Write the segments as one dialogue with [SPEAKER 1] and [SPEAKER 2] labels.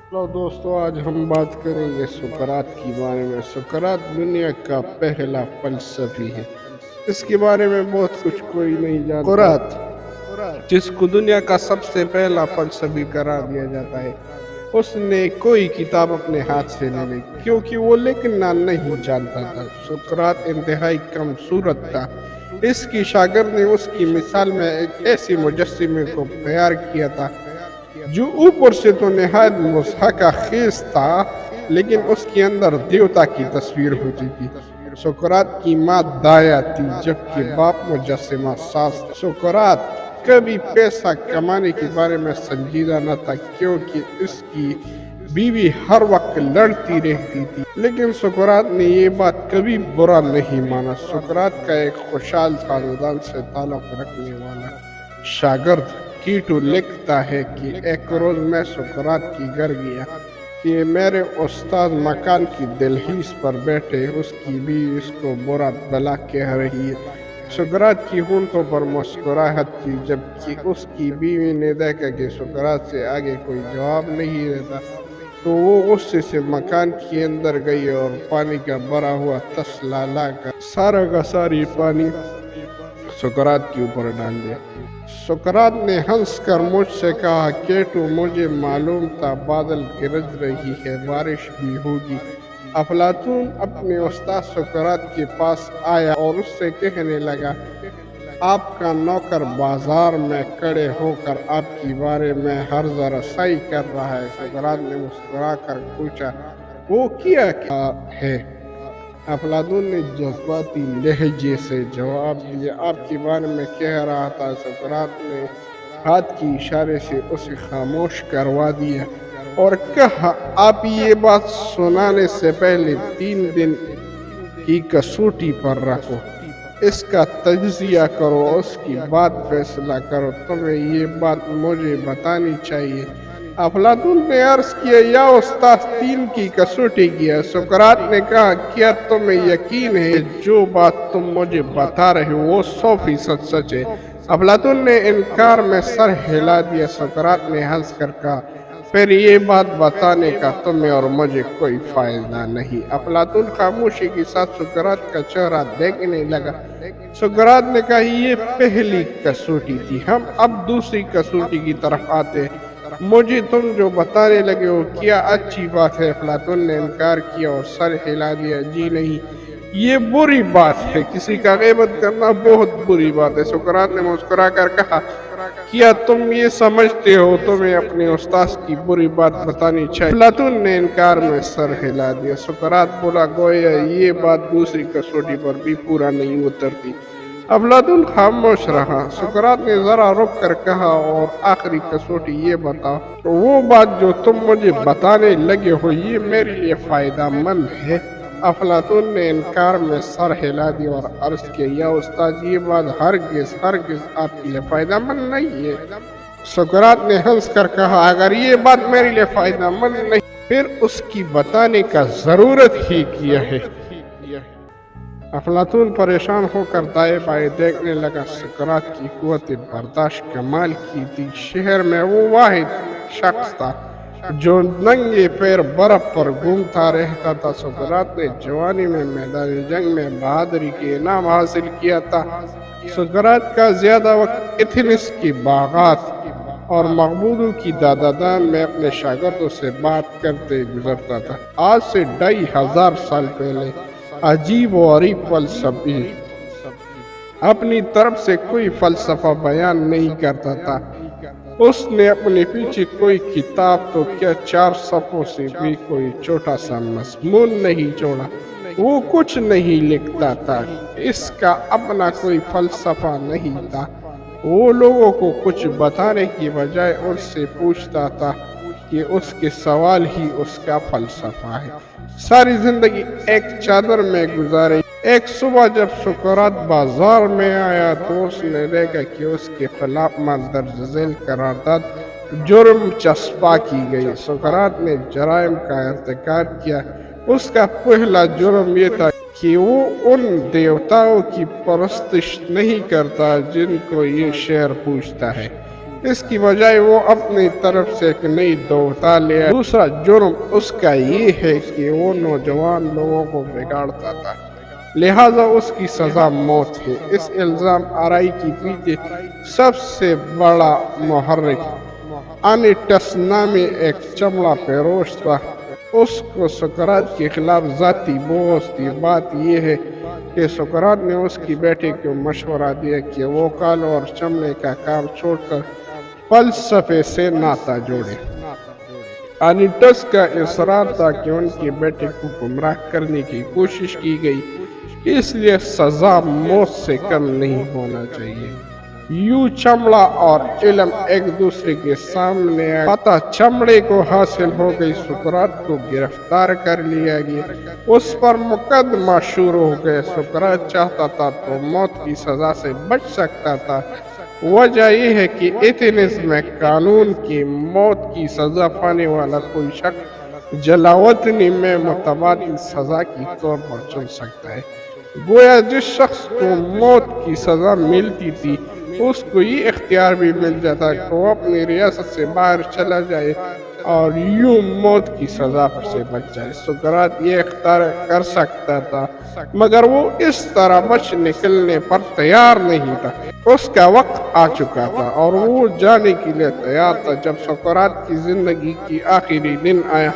[SPEAKER 1] Hello दोस्तों, आज हम बात करेंगे सुकरात के बारे में। सुकरात दुनिया का पहला फलसफी है। इसके बारे में बहुत कुछ कोई नहीं जानता। सुकरात जिसको दुनिया का सबसे पहला फलसफी करार दिया जाता है, उसने कोई किताब अपने हाथ से नहीं ली क्योंकि वो लिखना नहीं जानता था। सुकरात इंतहाई कम सूरत था। इसकी शागिर्द ने उसकी मिसाल में एक ऐसी मुजस्सिमे को तैयार किया था जो ऊपर से तो निहायत मुज़हका खेज था, लेकिन उसके अंदर देवता की तस्वीर होती थी। सुकरात की माँ दाया थी जबकि बाप मुजस्सिमा सास था। सुकरात कभी पैसा कमाने के बारे में संजीदा न था क्योंकि इसकी बीवी हर वक्त लड़ती रहती थी, लेकिन सुकरात ने ये बात कभी बुरा नहीं माना। सुकरात का एक खुशहाल खानदान से ताल्लुक़ रखने वाला शागिर्द कीटू लिखता है कि एक रोज मैं सुकरात की घर गया कि मेरे उस्ताद मकान की दहलीज पर बैठे, उसकी बीवी उसको बुरा भला कह रही है। सुकरात की होंठों पर मुस्कुराहट थी जबकि उसकी बीवी ने देखा कि सुकरात से आगे कोई जवाब नहीं रहता, तो वो गुस्से से मकान के अंदर गई और पानी का भरा हुआ तसला लाकर सारा का सारी पानी सुकरात के ऊपर डाल दिया। सुकरात ने हंसकर मुझसे कहा, केटू मुझे मालूम था बादल गरज रही है, बारिश भी होगी। अफलातून अपने उस्ताद सुकरात के पास आया और उससे कहने लगा, आपका नौकर बाजार में खड़े होकर आपके बारे में हर जरा सही कर रहा है। सुकरात ने मुस्कुरा कर पूछा, वो क्या है? अफलातून ने जज्बाती लहजे से जवाब दिया, आपके बारे में कह रहा था। सुकरात ने हाथ के इशारे से उसे खामोश करवा दिया और कहा, आप ये बात सुनाने से पहले 3 दिन की कसौटी पर रखो, इसका तज्जिया करो, उसकी बाद फैसला करो। तुम्हें ये बात मुझे बतानी चाहिए। अफलातून ने अर्ज किया, या उस्ताद 3 की कसौटी किया। सुकरात ने कहा, क्या तुम्हें यकीन है जो बात तुम मुझे बता रहे हो वो 100% सच है? अफलातून ने इनकार में सर हिला दिया। सुकरात ने हंस कर कहा, फिर ये बात बताने का तुम्हें और मुझे कोई फायदा नहीं। अफलातून खामोशी के साथ सुकरात का चेहरा देखने लगा। सुकरात ने कहा, ये पहली कसौटी थी, हम अब दूसरी कसौटी की तरफ आते हैं। मुझे तुम जो बताने लगे हो क्या अच्छी बात है? अफलातून ने इनकार किया और सर हिला दिया, जी नहीं, ये बुरी बात है, किसी का गीबत करना बहुत बुरी बात है। सुकरात ने मुस्कुरा कर कहा, क्या तुम ये समझते हो तुम्हें अपने उस्ताद की बुरी बात बतानी चाहिए? अफलातून ने इनकार में सर हिला दिया। सुकरात बोला, गोया ये बात दूसरी कसौटी पर भी पूरा नहीं उतरती। अफलातून खामोश रहा। सुकरात ने जरा रुक कर कहा, और आखिरी कसौटी ये बताओ, तो वो बात जो तुम मुझे बताने लगे हो ये मेरे लिए फायदा मंद है? अफलातून ने इनकार में सर हिला दिया और अर्ज किया, या उस्ताद ये बात हरगिज आपके लिए फायदा मंद नहीं है। सुकरात ने हंस कर कहा, अगर ये बात मेरे लिए फायदा मंद नहीं फिर उसकी बताने का जरूरत ही क्या है? अफलातून परेशान होकर दाएं बाएं देखने लगा। सुकरात की कुव्वत बर्दाश्त कमाल की थी। शहर में वो वाहिद शख्स था जो नंगे पैर बर्फ पर घूमता रहता था। सुकरात ने जवानी में मैदान जंग में बहादुरी के इनाम हासिल किया था। सुकरात का ज्यादा वक्त एथेंस की बागात और मकबूलों की दादादान में अपने शागिर्दों से बात करते गुजरता था। आज से 2500 साल पहले अजीब और गरीब फलसफी अपनी तरफ से कोई फलसफा बयान नहीं करता था। उसने अपने पीछे कोई किताब तो क्या 4 सफ़ों से भी कोई छोटा सा मज़मून नहीं छोड़ा। वो कुछ नहीं लिखता था, इसका अपना कोई फलसफा नहीं था। वो लोगों को कुछ बताने की बजाय उनसे पूछता था कि उसके सवाल ही उसका फलसफा है। सारी जिंदगी एक चादर में गुजारी। एक सुबह जब सुकरात बाजार में आया तो उसने देखा कि उसके खिलाफ दर्ज झेल करारदाद जुर्म चस्पा की गई। सुकरात ने जराइम का इर्तिकाब किया। उसका पहला जुर्म ये था कि वो उन देवताओं की परस्तिश नहीं करता जिनको ये शहर पूछता है। اس کی بجائے وہ اپنی طرف سے ایک نئی دوتا لے آیا۔ دوسرا جرم اس کا یہ ہے کہ وہ نوجوان لوگوں کو بگاڑتا تھا، لہذا اس کی سزا موت ہے۔ اس الزام آرائی کے پیچھے سب سے بڑا محرک انیٹس نامی ایک چمڑا فروش تھا۔ اس کو سقراط کے خلاف ذاتی بغض تھی۔ بات یہ ہے کہ سقراط نے اس کی بیٹے کو مشورہ دیا کہ وہ کالوں اور چمڑے کا کام چھوڑ کر فلسفے سے ناطہ جوڑے۔ انیٹس کا اصرار تھا کہ ان کے بیٹے کو گمراہ کرنے کی کوشش کی گئی، اس لیے سزا موت سے کم نہیں ہونا چاہیے۔ یوں چمڑا اور علم ایک دوسرے کے سامنے آئے۔ فتح چمڑے کو حاصل ہو گئی۔ سقراط کو گرفتار کر لیا گیا، اس پر مقدمہ شروع ہو گیا۔ سقراط چاہتا تھا تو موت کی سزا سے بچ سکتا تھا۔ وجہ یہ ہے کہ ایتھنز میں قانون کی موت کی سزا پانے والا کوئی شخص جلاوطنی میں متبادل سزا کے طور پر چل سکتا ہے۔ گویا جس شخص کو موت کی سزا ملتی تھی اس کو یہ اختیار بھی مل جاتا کہ وہ اپنی ریاست سے باہر چلا جائے اور یوں موت کی سزا سے بچ جائے۔ سقراط یہ اختیار کر سکتا تھا، مگر وہ اس طرح بچ نکلنے پر تیار نہیں تھا۔ اس کا وقت آ چکا تھا اور وہ جانے کے لیے تیار تھا۔ جب سقراط کی زندگی کی آخری دن آیا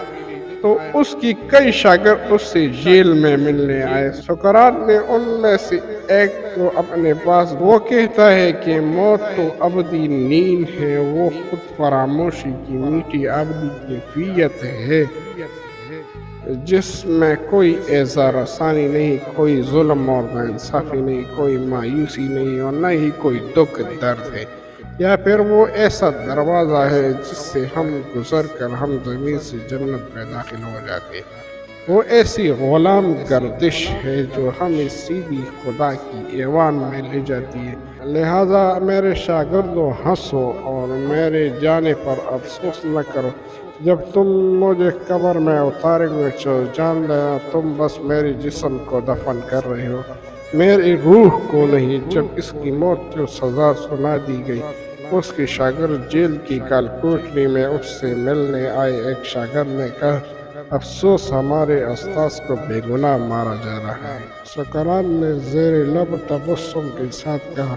[SPEAKER 1] تو اس کی کئی شاگرد اس سے جیل میں ملنے آئے۔ سقراط نے ان میں سے ایک کو اپنے پاس۔ وہ کہتا ہے کہ موت تو ابدی نیند ہے، وہ خود فراموشی کی میٹھی ابدی کیفیت ہے جس میں کوئی اعزار رسانی نہیں، کوئی ظلم اور ناانصافی نہیں، کوئی مایوسی نہیں اور نہ ہی کوئی دکھ درد ہے۔ یا پھر وہ ایسا دروازہ ہے جس سے ہم گزر کر ہم زمین سے جنت میں داخل ہو جاتے ہیں۔ وہ ایسی غلام گردش ہے جو ہمیں سیدھی خدا کی ایوان میں لے جاتی ہے۔ لہذا میرے شاگردوں، ہنسو اور میرے جانے پر افسوس نہ کرو۔ جب تم مجھے قبر میں اتارے ہوئے جان لینا تم بس میرے جسم کو دفن کر رہے ہو، میری روح کو نہیں۔ جب اس کی موت کی سزا سنا دی گئی، اس کے شاگرد جیل کی کال کوٹری میں اس سے ملنے آئے۔ ایک شاگرد نے کہا، افسوس ہمارے استاذ کو بے گناہ مارا جا رہا ہے۔ سقراط نے زیر لب تبسم کے ساتھ کہا،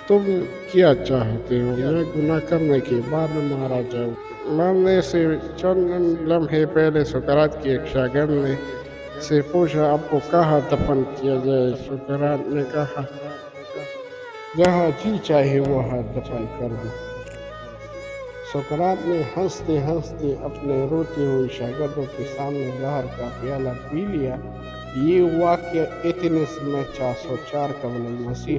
[SPEAKER 1] تم کیا چاہتے ہو میں گناہ کرنے کے بعد مارا جاؤں؟ مرنے سے چند لمحے پہلے سقراط کے ایک شاگرد نے سے پوچھا، آپ کو کہاں دفن کیا جائے؟ سقراط نے کہا، جہاں جی چاہے وہاں دفن کر دو۔ سقراط نے ہنستے ہنستے اپنے روتے ہوئے شاگردوں کے سامنے زہر کا پیالہ پی لیا۔ یہ واقعہ ایتھنز میں 404 قبل مسیح